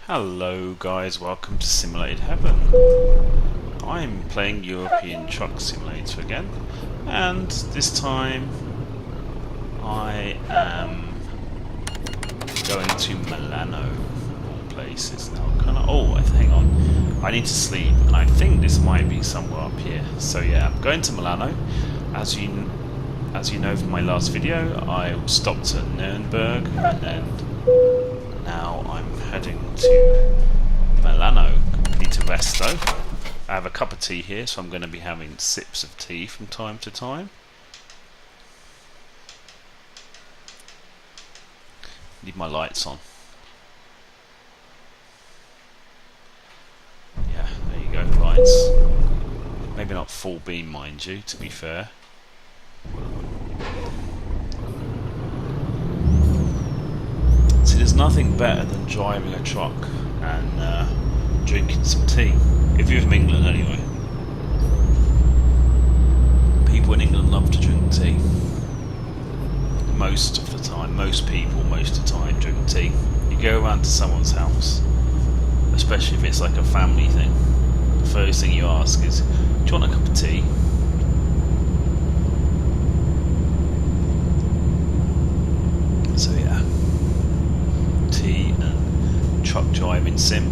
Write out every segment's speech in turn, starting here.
Hello guys, welcome to Simulated Heaven. I'm playing European Truck Simulator again, and this time I am going to Milano, of all places now. Hang on, I need to sleep, and I think this might be somewhere up here. So yeah, I'm going to Milano. As you know from my last video, I stopped at Nuremberg, and then now I'm heading to Milano. I need to rest though. I have a cup of tea here, so I'm going to be having sips of tea from time to time. Need my lights on. Yeah, there you go, lights. Maybe not full beam, mind you, to be fair. See, there's nothing better than driving a truck and drinking some tea. If you're from England, anyway. People in England love to drink tea. Most of the time, most people, most of the time, drink tea. You go around to someone's house, especially if it's like a family thing. The first thing you ask is, "Do you want a cup of tea?" So yeah. Tea and truck driving sim.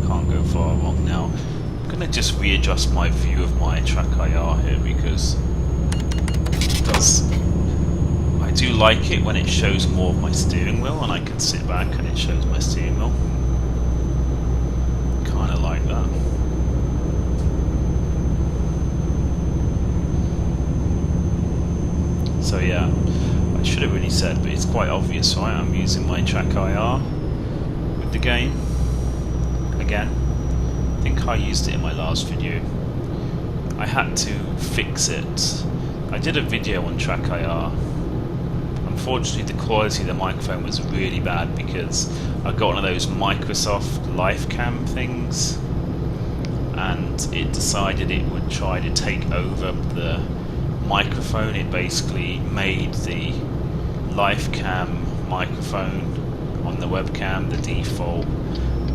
Can't go far wrong now. I'm gonna just readjust my view of my track IR here because I do like it when it shows more of my steering wheel and I can sit back and it shows my steering wheel. Kinda like that. So yeah. Should have really said, but it's quite obvious, right? I'm using my track IR with the game again. I think I used it in my last video. I had to fix it. I did a video on track IR. Unfortunately, the quality of the microphone was really bad because I got one of those Microsoft Live Cam things, and it decided it would try to take over the microphone. It basically made the live cam microphone on the webcam the default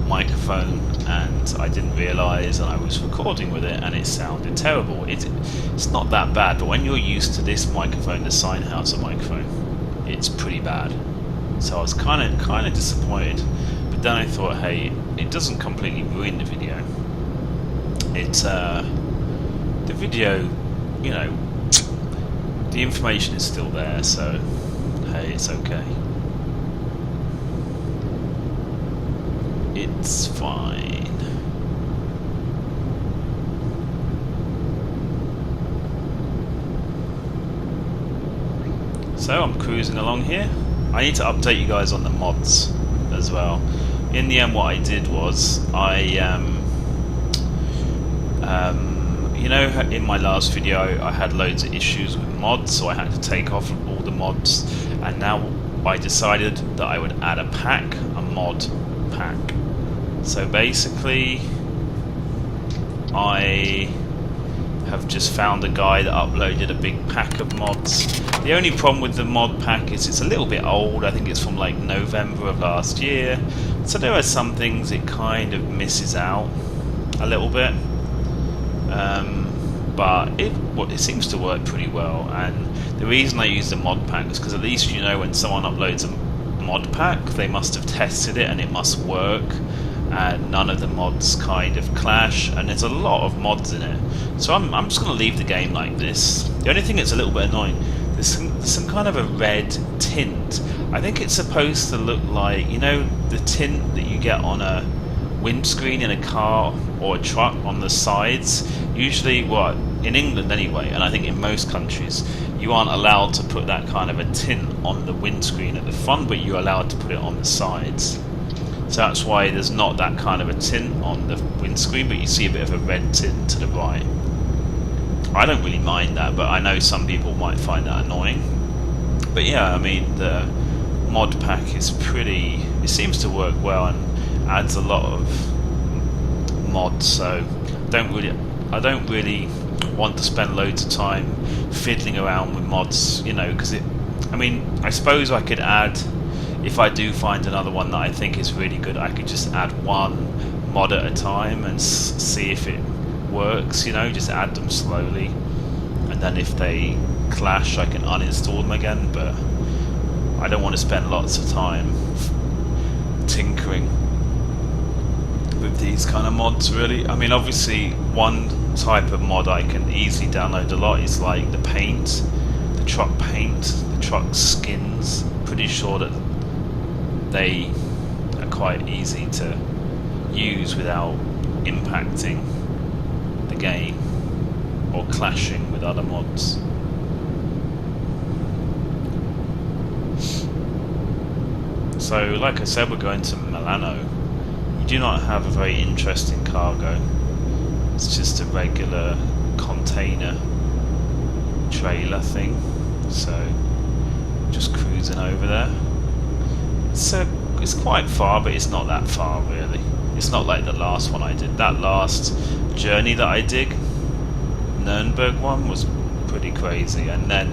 microphone, and I didn't realise, and I was recording with it and it sounded terrible. It's not that bad, but when you're used to this microphone, the Sennheiser microphone, it's pretty bad. So I was kind of disappointed, but then I thought, hey, it doesn't completely ruin the video. The video, you know, the information is still there, so hey, it's okay. It's fine. So I'm cruising along here. I need to update you guys on the mods as well. In the end, what I did was you know, in my last video I had loads of issues with mods, so I had to take off all the mods, and now I decided that I would add a mod pack. So basically I have just found a guy that uploaded a big pack of mods. The only problem with the mod pack is it's a little bit old. I think it's from like November of last year, so there are some things it kind of misses out a little bit. But it seems to work pretty well, and the reason I use the mod pack is because at least you know when someone uploads a mod pack, they must have tested it and it must work, and none of the mods kind of clash, and there's a lot of mods in it. So I'm just going to leave the game like this. The only thing that's a little bit annoying, there's some kind of a red tint. I think it's supposed to look like, you know, the tint that you get on a windscreen in a car or a truck on the sides. Usually, in England anyway, and I think in most countries, you aren't allowed to put that kind of a tint on the windscreen at the front, but you're allowed to put it on the sides. So that's why there's not that kind of a tint on the windscreen, but you see a bit of a red tint to the right. I don't really mind that, but I know some people might find that annoying. But yeah, I mean, the mod pack is pretty, it seems to work well and adds a lot of mods, so I don't really want to spend loads of time fiddling around with mods, you know, because I mean, I suppose I could add if I do find another one that I think is really good, I could just add one mod at a time and see if it works, you know, just add them slowly, and then if they clash I can uninstall them again. But I don't want to spend lots of time tinkering with these kind of mods, really. I mean, obviously one type of mod I can easily download a lot is like the paint, the truck paint, the truck skins. Pretty sure that they are quite easy to use without impacting the game or clashing with other mods. So, like I said, we're going to Milano. We do not have a very interesting cargo. It's just a regular container trailer thing. So, just cruising over there. It's quite far, but it's not that far really. It's not like the last one I did. That last journey that I did, Nuremberg one, was pretty crazy, and then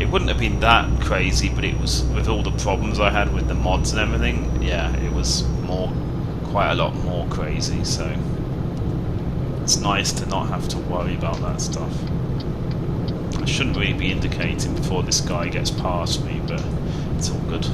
it wouldn't have been that crazy, but it was, with all the problems I had with the mods and everything, yeah, it was quite a lot more crazy. So it's nice to not have to worry about that stuff. I shouldn't really be indicating before this guy gets past me, but it's all good.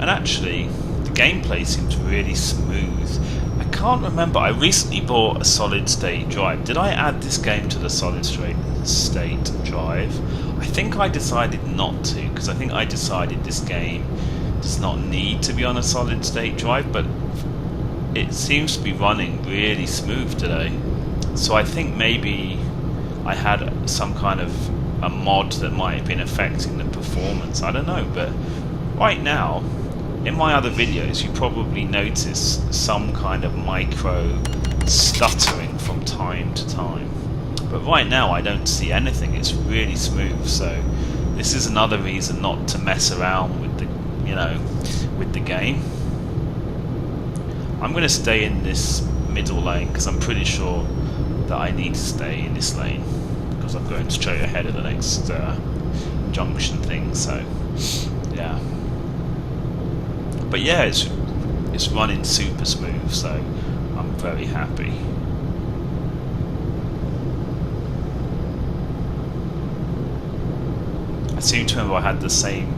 And actually, the gameplay seems really smooth. I can't remember, I recently bought a solid state drive. Did I add this game to the solid state drive? I think I decided not to, because I think I decided this game does not need to be on a solid state drive, but it seems to be running really smooth today. So I think maybe I had some kind of a mod that might have been affecting the performance. I don't know, but right now, in my other videos, you probably notice some kind of micro stuttering from time to time. But right now, I don't see anything. It's really smooth. So this is another reason not to mess around with the, with the game. I'm going to stay in this middle lane because I'm pretty sure that I need to stay in this lane because I'm going straight ahead of the next junction thing. So yeah. But yeah, it's running super smooth, so I'm very happy. I seem to remember I had the same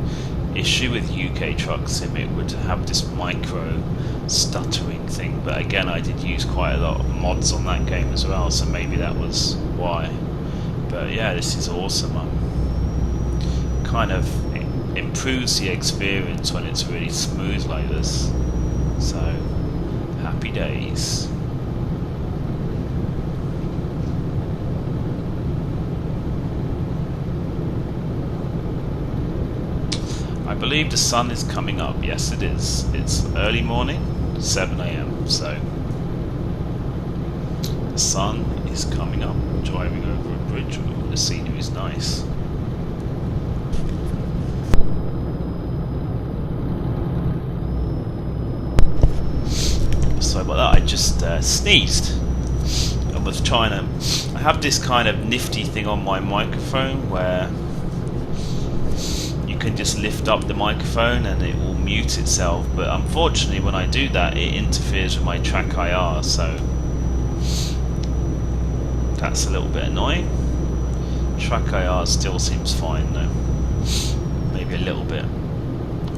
issue with UK Truck Sim. It would have this micro stuttering thing, but again, I did use quite a lot of mods on that game as well, so maybe that was why. But yeah, this is awesome. Kind of improves the experience when it's really smooth like this. So, happy days. I believe the sun is coming up. Yes, it is. It's early morning, 7 AM. So, the sun is coming up. Driving over a bridge. Ooh, the scenery is nice. Sorry about that, I just sneezed. I was trying to... I have this kind of nifty thing on my microphone where you can just lift up the microphone and it will mute itself, but unfortunately when I do that it interferes with my track IR, so that's a little bit annoying. Track IR still seems fine though. Maybe a little bit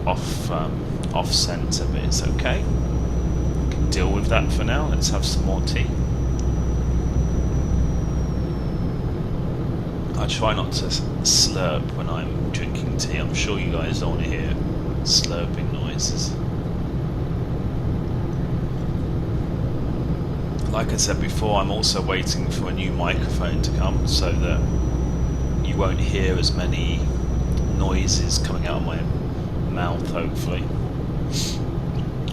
off center, but it's okay. Deal with that for now. Let's have some more tea. I try not to slurp when I'm drinking tea. I'm sure you guys don't want to hear slurping noises. Like I said before, I'm also waiting for a new microphone to come so that you won't hear as many noises coming out of my mouth, hopefully.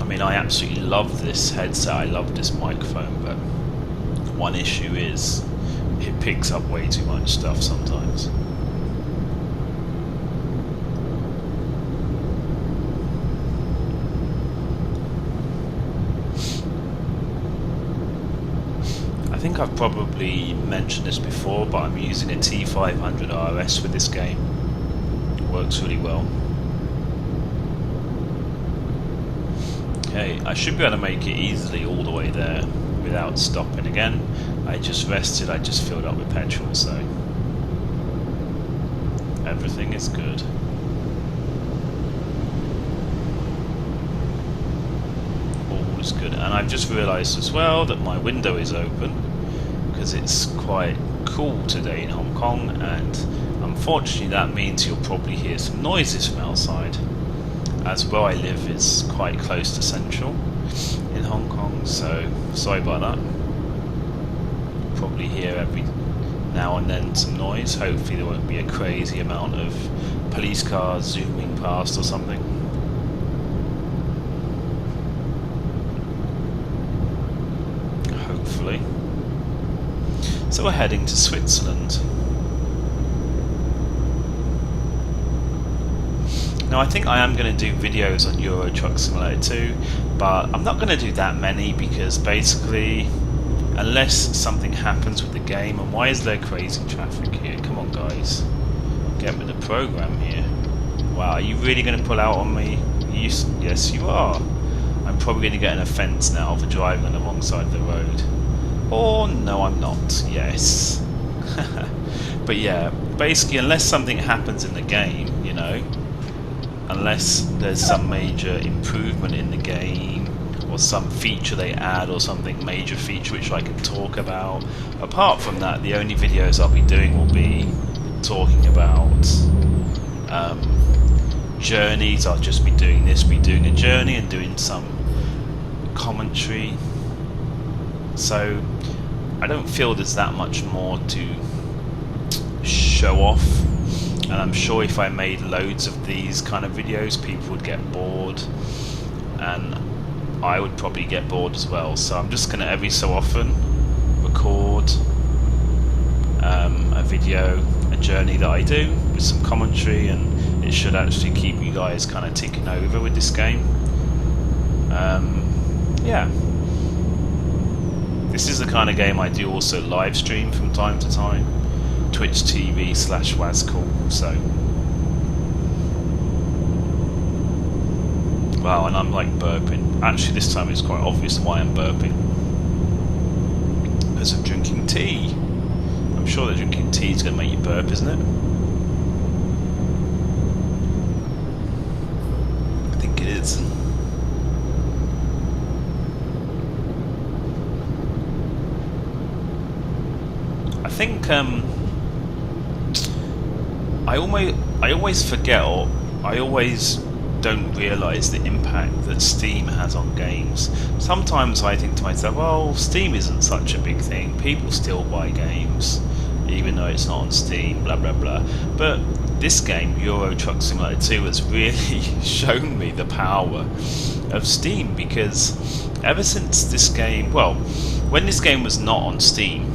I mean, I absolutely love this headset, I love this microphone, but one issue is it picks up way too much stuff sometimes. I think think I've probably mentioned this before, but I'm using a T500 RS with this game. It works really well. Okay, I should be able to make it easily all the way there without stopping again. I just rested, I just filled up with petrol, so everything is good. All is good. And I've just realised as well that my window is open because it's quite cool today in Hong Kong, and unfortunately that means you'll probably hear some noises from outside, as where I live is quite close to Central in Hong Kong, so sorry about that. Probably hear every now and then some noise. Hopefully there won't be a crazy amount of police cars zooming past or something. Hopefully. So we're heading to Switzerland. Now I think I am going to do videos on Euro Truck Simulator 2, but I'm not going to do that many because basically, unless something happens with the game, and why is there crazy traffic here? Come on guys, get with the program here. Wow, are you really going to pull out on me? Yes you are. I'm probably going to get an offence now for driving on the wrong side of the road. Or no I'm not, yes. But yeah, basically unless something happens in the game, you know, unless there's some major improvement in the game or some feature they add or something major feature which I can talk about. Apart from that, the only videos I'll be doing will be talking about journeys. I'll just be doing this, be doing a journey and doing some commentary. So I don't feel there's that much more to show off. And I'm sure if I made loads of these kind of videos, people would get bored, and I would probably get bored as well. So I'm just going to every so often record a video, a journey that I do with some commentary, and it should actually keep you guys kind of ticking over with this game. Yeah. This is the kind of game I do also live stream from time to time. Twitch TV/Wascool. So wow, and I'm like burping. Actually this time it's quite obvious why I'm burping. Because I'm drinking tea. I'm sure that drinking tea is going to make you burp, isn't it? I think it is. I think I always forget, or I always don't realise the impact that Steam has on games. Sometimes I think to myself, well, Steam isn't such a big thing, people still buy games even though it's not on Steam, blah blah blah. But this game, Euro Truck Simulator 2, has really shown me the power of Steam, because ever since this game, well, when this game was not on Steam,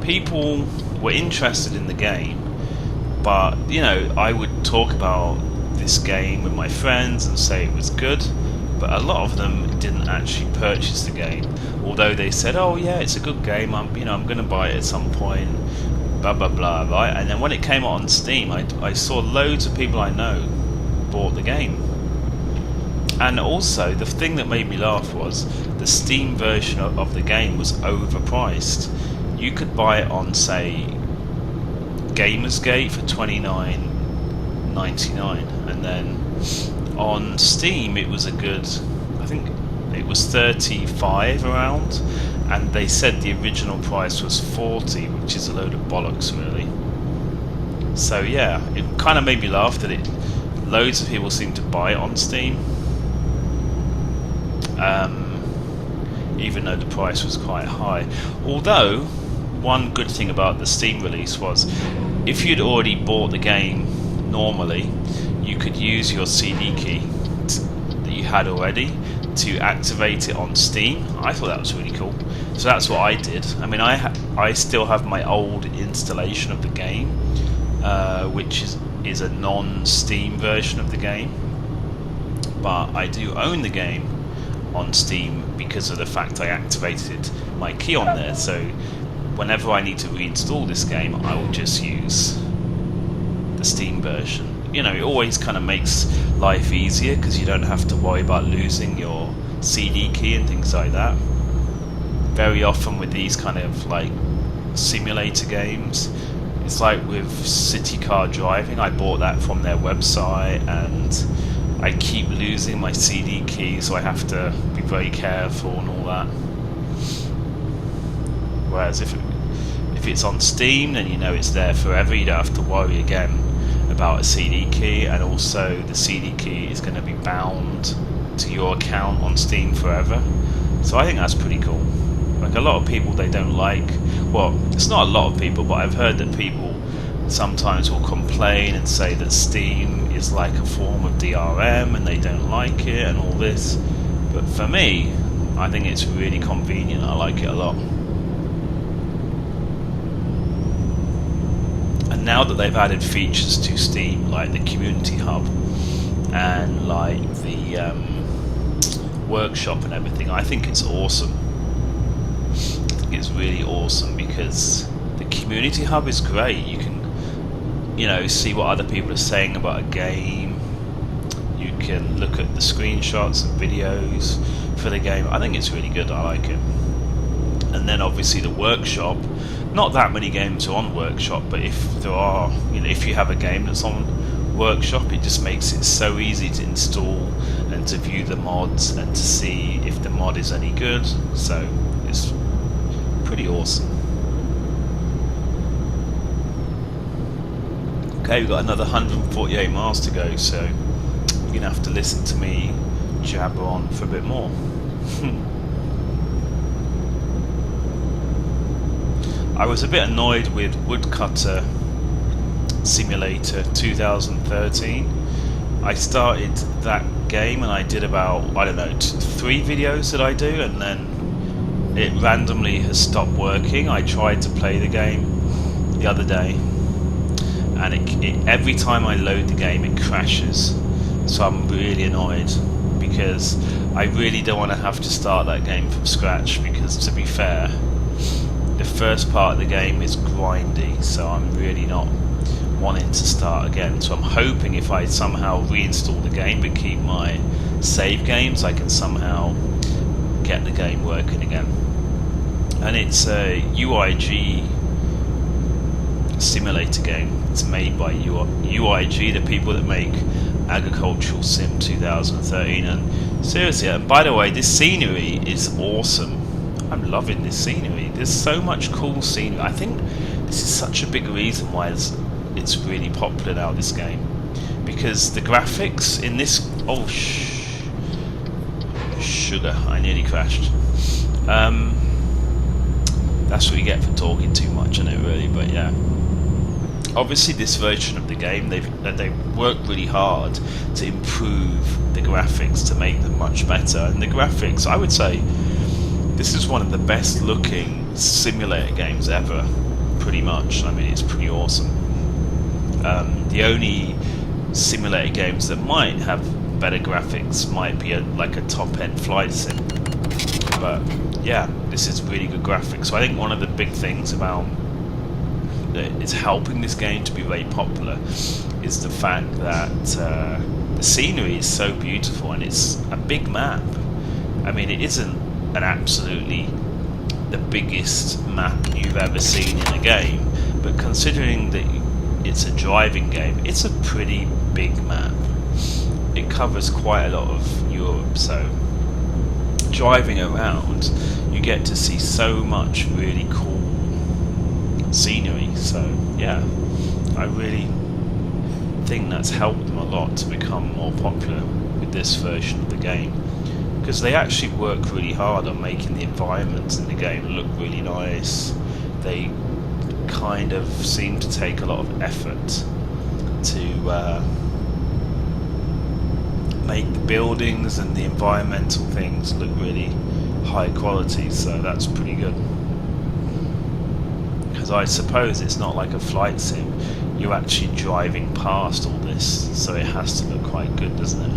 people were interested in the game, but you know, I would talk about this game with my friends and say it was good, but a lot of them didn't actually purchase the game, although they said, oh yeah, it's a good game, I'm going to buy it at some point, blah blah blah, right? And then when it came out on Steam, I saw loads of people I know bought the game. And also, the thing that made me laugh was the Steam version of the game was overpriced. You could buy it on, say, Gamersgate for $29.99, and then on Steam it was a good, I think it was 35 around, and they said the original price was 40, which is a load of bollocks really. So yeah, it kind of made me laugh that loads of people seem to buy it on Steam, even though the price was quite high. Although one good thing about the Steam release was, if you'd already bought the game normally, you could use your CD key that you had already to activate it on Steam. I thought that was really cool, so that's what I did. I mean, I still have my old installation of the game, which is a non-Steam version of the game, but I do own the game, on Steam because of the fact I activated my key on there. So whenever I need to reinstall this game, I will just use the Steam version. You know, it always kind of makes life easier because you don't have to worry about losing your CD key and things like that. Very often with these kind of like simulator games, it's like with city car driving, I bought that from their website and I keep losing my CD key, so I have to be very careful and all that. Whereas if it's on Steam, then you know it's there forever, you don't have to worry again about a CD key, and also the CD key is going to be bound to your account on Steam forever. So I think that's pretty cool. Like a lot of people, they don't like, well, it's not a lot of people, but I've heard that people sometimes will complain and say that Steam is like a form of DRM and they don't like it and all this. But for me, I think it's really convenient. I like it a lot. And now that they've added features to Steam, like the community hub and like the workshop and everything, I think it's awesome. I think it's really awesome because the community hub is great. You can, you know, see what other people are saying about a game. You can look at the screenshots and videos for the game. I think it's really good. I like it. And then obviously the workshop. Not that many games are on workshop, but if there are, you know, if you have a game that's on workshop, it just makes it so easy to install and to view the mods and to see if the mod is any good. So it's pretty awesome. Okay, we've got another 148 miles to go, so you're gonna have to listen to me jabber on for a bit more. I was a bit annoyed with Woodcutter Simulator 2013. I started that game and I did about, I don't know, 3 videos that I do, and then it randomly has stopped working. I tried to play the game the other day, and it every time I load the game it crashes. So I'm really annoyed because I really don't want to have to start that game from scratch, because to be fair, the first part of the game is grindy, so I'm really not wanting to start again. So I'm hoping if I somehow reinstall the game but keep my save games, I can somehow get the game working again. And it's a UIG simulator game. It's made by UIG, the people that make Agricultural Sim 2013. And seriously, and by the way, this scenery is awesome. I'm loving this scenery. There's so much cool scenery. I think this is such a big reason why it's really popular now, this game, because the graphics in this, oh sugar, I nearly crashed. That's what you get for talking too much, isn't it, really? But yeah, obviously this version of the game, they've worked really hard to improve the graphics to make them much better. And the graphics, I would say, this is one of the best looking simulator games ever, pretty much. I mean, it's pretty awesome. The only simulator games that might have better graphics might be like a top-end flight sim. But yeah, this is really good graphics. So I think one of the big things about that is helping this game to be very popular is the fact that the scenery is so beautiful, and it's a big map. I mean, it isn't an absolutely the biggest map you've ever seen in a game, but considering that it's a driving game, it's a pretty big map. It covers quite a lot of Europe, so driving around you get to see so much really cool scenery. So yeah, I really think that's helped them a lot to become more popular with this version of the game, because they actually work really hard on making the environments in the game look really nice. They kind of seem to take a lot of effort to make the buildings and the environmental things look really high quality, so that's pretty good. Because I suppose it's not like a flight sim, you're actually driving past all this, so it has to look quite good, doesn't it?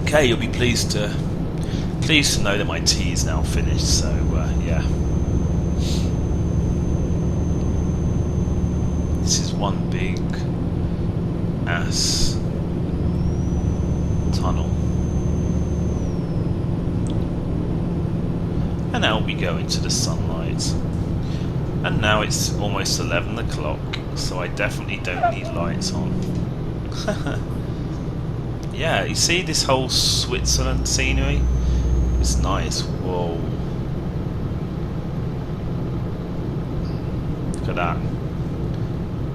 Okay, you'll be pleased to know that my tea is now finished. So yeah, this is one big ass tunnel, and now we go into the sunlight. And now it's almost 11 o'clock, so I definitely don't need lights on. Yeah, you see this whole Switzerland scenery? It's nice. Whoa. Look at that.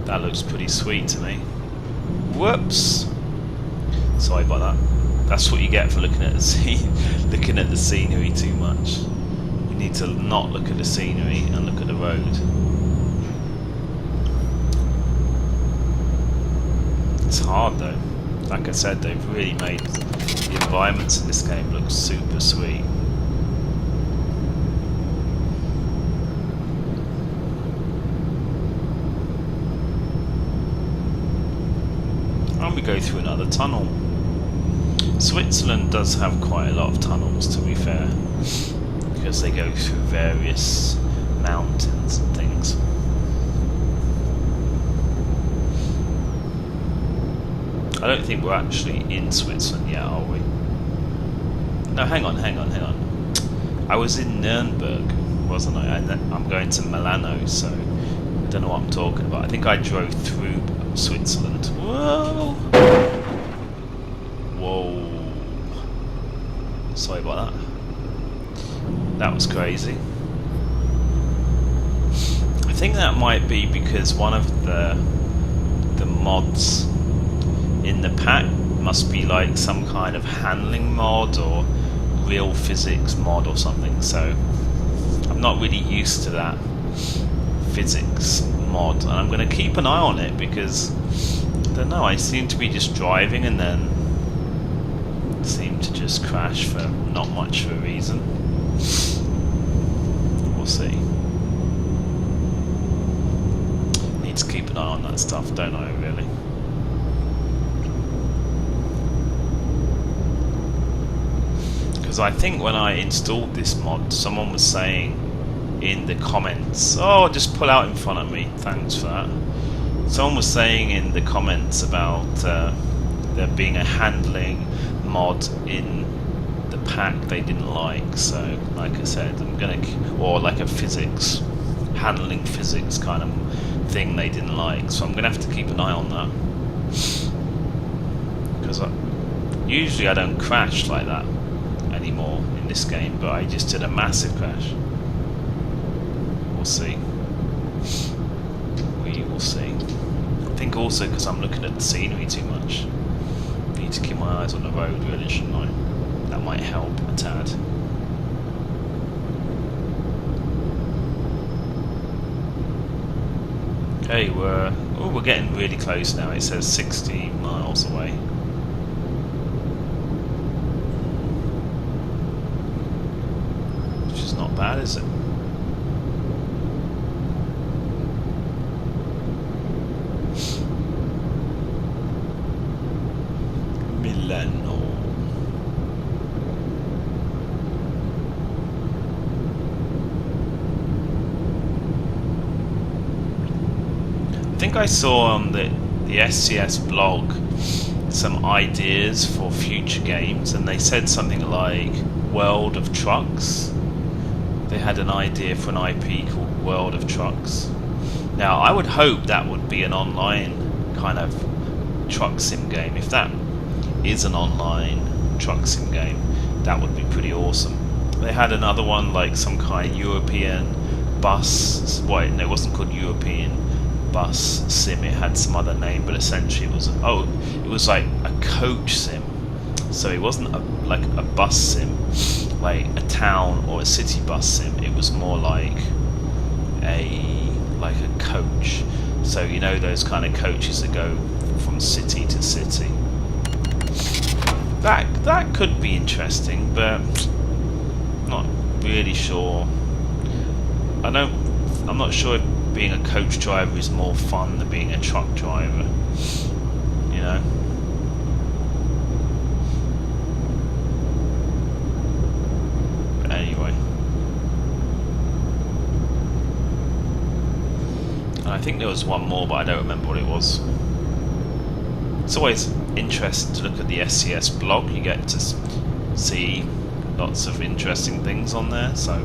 That looks pretty sweet to me. Whoops. Sorry about that. That's what you get for looking at the looking at the scenery too much. You need to not look at the scenery and look at the road. It's hard though. Like I said, they've really made the environments in this game look super sweet. And we go through another tunnel. Switzerland does have quite a lot of tunnels, to be fair, because they go through various mountains and things. I don't think we're actually in Switzerland yet, are we? No, hang on. I was in Nuremberg, wasn't I? And I'm going to Milano, so I don't know what I'm talking about. I think I drove through Switzerland. Whoa! Whoa. Sorry about that. That was crazy. I think that might be because one of the mods in the pack must be like some kind of handling mod or real physics mod or something, so I'm not really used to that physics mod, and I'm going to keep an eye on it because I don't know, I seem to be just driving and then seem to just crash for not much of a reason. We'll see. Need to keep an eye on that stuff, don't I, really? Because I think when I installed this mod, someone was saying in the comments, oh, just pull out in front of me, thanks for that. Someone was saying in the comments about there being a handling mod in the pack they didn't like, so like I said, I'm gonna, or like a physics, handling physics kind of thing they didn't like, so I'm gonna have to keep an eye on that. Because usually I don't crash like that anymore in this game, but I just did a massive crash. We'll see. We will see. I think also because I'm looking at the scenery too much. I need to keep my eyes on the road, really, shouldn't I? That might help a tad. Okay, we're getting really close now. It says 60 miles away. Which is not bad, is it? Milano. I think I saw on the SCS blog some ideas for future games, and they said something like World of Trucks. They had an idea for an IP called World of Trucks. Now I would hope that would be an online kind of truck sim game. If that is an online truck sim game, that would be pretty awesome. They had another one like some kind of European bus, well, no, it wasn't called European bus sim, it had some other name, but essentially it was, oh, it was like a coach sim. So it wasn't like a bus sim, like a town or a city bus sim. It was more like a coach. So you know those kind of coaches that go from city to city. That could be interesting, but not really sure. I'm not sure if being a coach driver is more fun than being a truck driver. You know. I think there was one more, but I don't remember what it was. It's always interesting to look at the SCS blog. You get to see lots of interesting things on there. So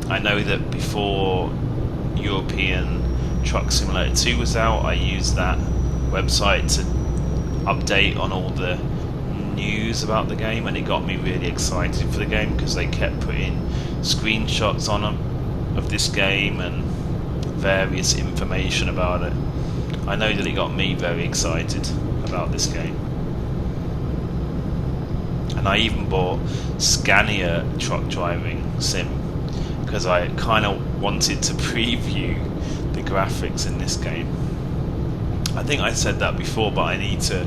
I know that before European Truck Simulator 2 was out, I used that website to update on all the news about the game, and it got me really excited for the game because they kept putting screenshots on them of this game and various information about it. I know that it got me very excited about this game. And I even bought Scania Truck Driving Sim because I kind of wanted to preview the graphics in this game. I think I said that before, but I need to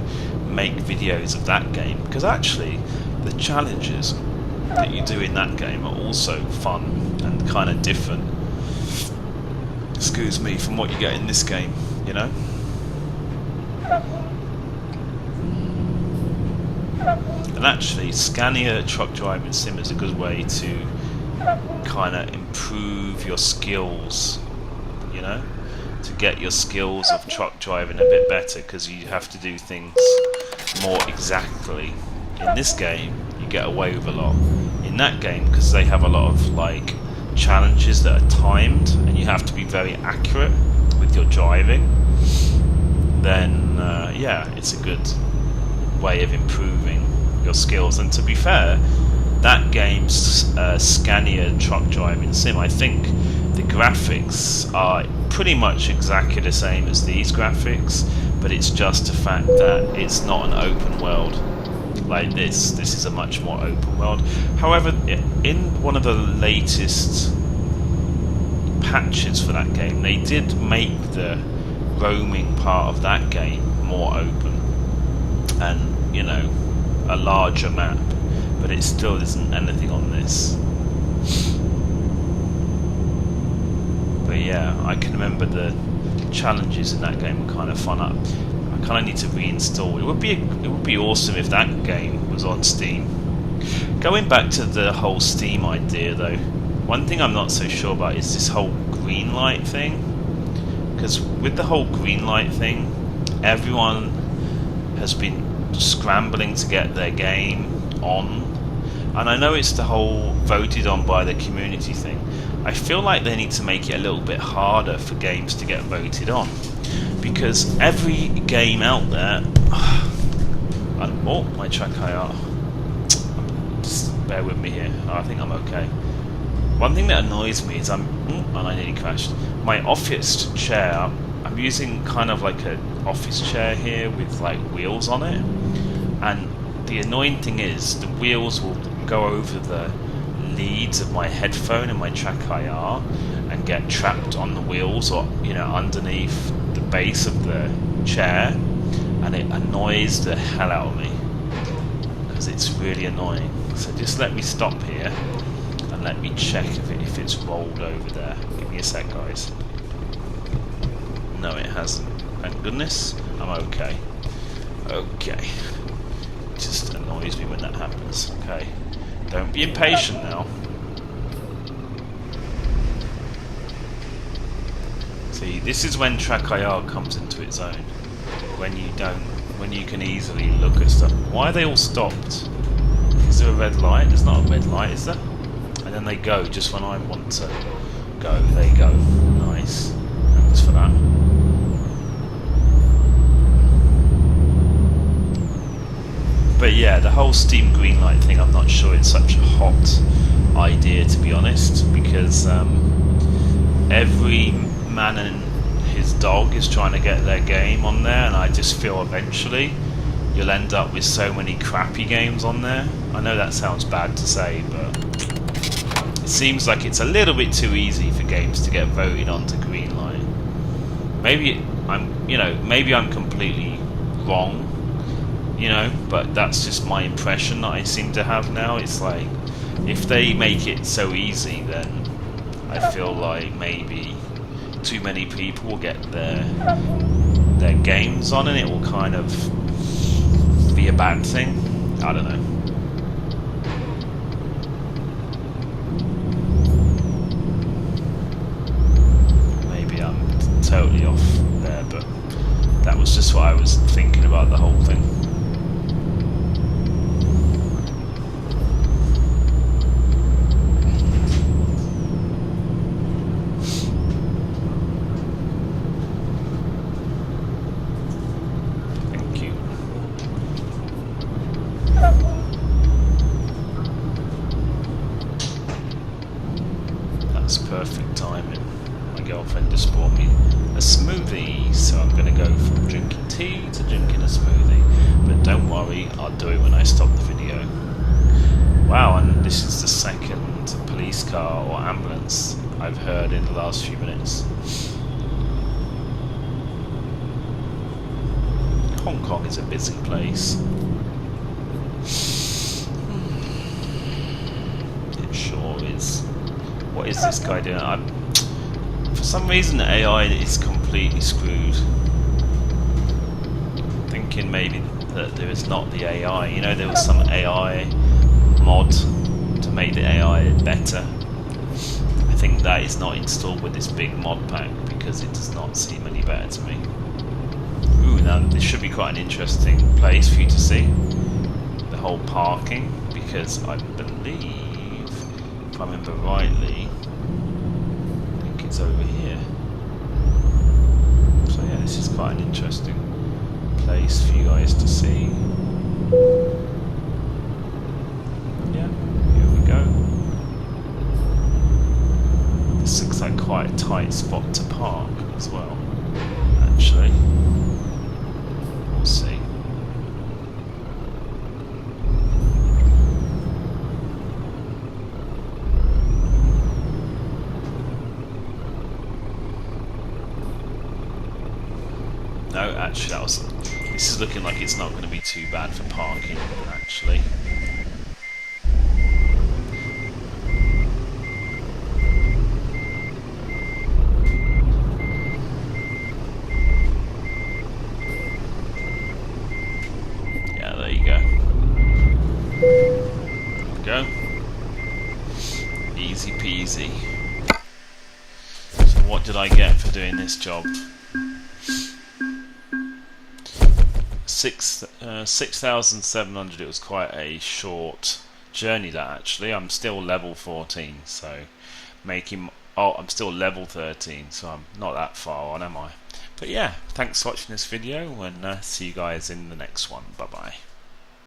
make videos of that game because actually the challenges that you do in that game are also fun and kind of different, excuse me, from what you get in this game, you know? And actually Scania Truck Driving Sim is a good way to kind of improve your skills, you know, to get your skills of truck driving a bit better, because you have to do things more exactly. In this game you get away with a lot. In that game, because they have a lot of like challenges that are timed and you have to be very accurate with your driving, then yeah, it's a good way of improving your skills. And to be fair, that game's Scania Truck Driving Sim, I think the graphics are pretty much exactly the same as these graphics, but it's just the fact that it's not an open world like this. This is a much more open world. However, in one of the latest patches for that game, they did make the roaming part of that game more open and, you know, a larger map, but it still isn't anything on this. But yeah, I can remember the challenges in that game were kind of fun. I kind of need to reinstall. It would be awesome if that game was on Steam. Going back to the whole Steam idea though, one thing I'm not so sure about is this whole Greenlight thing. Because with the whole Greenlight thing, everyone has been scrambling to get their game on, and I know it's the whole voted on by the community thing. I feel like they need to make it a little bit harder for games to get voted on, because every game out there oh, my track IR, just bear with me here. I think I'm okay. One thing that annoys me is and I nearly crashed. My office chair, I'm using kind of like an office chair here with like wheels on it, and the annoying thing is the wheels will go over the leads of my headphone and my track IR and get trapped on the wheels, or you know, underneath the base of the chair, and it annoys the hell out of me because it's really annoying. So just let me stop here and let me check if it's rolled over there. Give me a sec, guys. No, it hasn't. Thank goodness. I'm okay. Okay. It just annoys me when that happens. Okay. Don't be impatient now. See, this is when track IR comes into its own. When you can easily look at stuff. Why are they all stopped? Is there a red light? There's not a red light, is there? And then they go just when I want to go. There you go. Nice. Thanks for that. But yeah, the whole Steam Greenlight thing, I'm not sure it's such a hot idea, to be honest, because every man and his dog is trying to get their game on there, and I just feel eventually you'll end up with so many crappy games on there. I know that sounds bad to say, but it seems like it's a little bit too easy for games to get voted onto Greenlight. Maybe I'm completely wrong, you know, but that's just my impression that I seem to have now. It's like, if they make it so easy, then I feel like maybe too many people will get their games on, and it will kind of be a bad thing. I don't know. Maybe I'm slightly off there, but that was just what I was thinking about the whole thing. Thank you. That's perfect timing. My girlfriend just bought me a smoothie, so I'm going to go from drinking tea to drinking a smoothie. But don't worry, I'll do it when I stop the video. Wow, and this is the second police car or ambulance I've heard in the last few minutes. Hong Kong is a busy place. It sure is. What is this guy doing? For some reason the AI is completely screwed. Thinking maybe that there is not the AI. You know, there was some AI mod to make the AI better. I think that is not installed with this big mod pack because it does not seem any better to me. Ooh, now this should be quite an interesting place for you to see. The whole parking, because I believe, if I remember rightly, I think it's over here. So yeah, this is quite an interesting place for you guys to see. Yeah, here we go. This looks like quite a tight spot to park as well, actually. We'll see. No, actually this is looking like it's not going to be too bad for parking, actually. Yeah, there you go. There we go. Easy peasy. So what did I get for doing this job? 6,700. It was quite a short journey, that actually. I'm still level 14, so I'm still level 13, so I'm not that far on, am I? But yeah, thanks for watching this video, and see you guys in the next one. Bye bye.